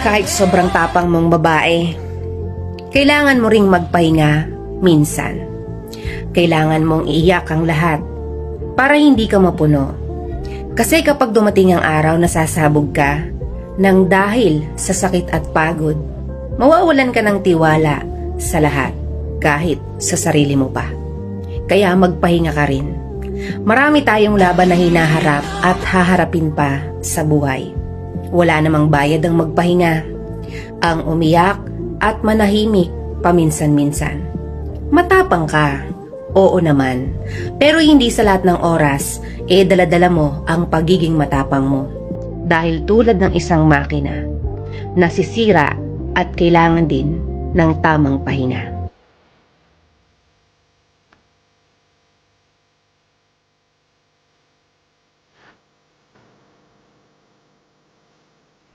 Kahit sobrang tapang mong babae, kailangan mo ring magpahinga minsan. Kailangan mong iiyak ang lahat para hindi ka mapuno. Kasi kapag dumating ang araw na sasabog ka nang dahil sa sakit at pagod, mawawalan ka ng tiwala sa lahat, kahit sa sarili mo pa. Kaya magpahinga ka rin. Marami tayong laban na hinaharap at haharapin pa sa buhay. Wala namang bayad ang magpahinga, ang umiyak at manahimik paminsan-minsan. Matapang ka, oo naman, pero hindi sa lahat ng oras dala-dala mo ang pagiging matapang mo. Dahil tulad ng isang makina, nasisira at kailangan din ng tamang pahinga.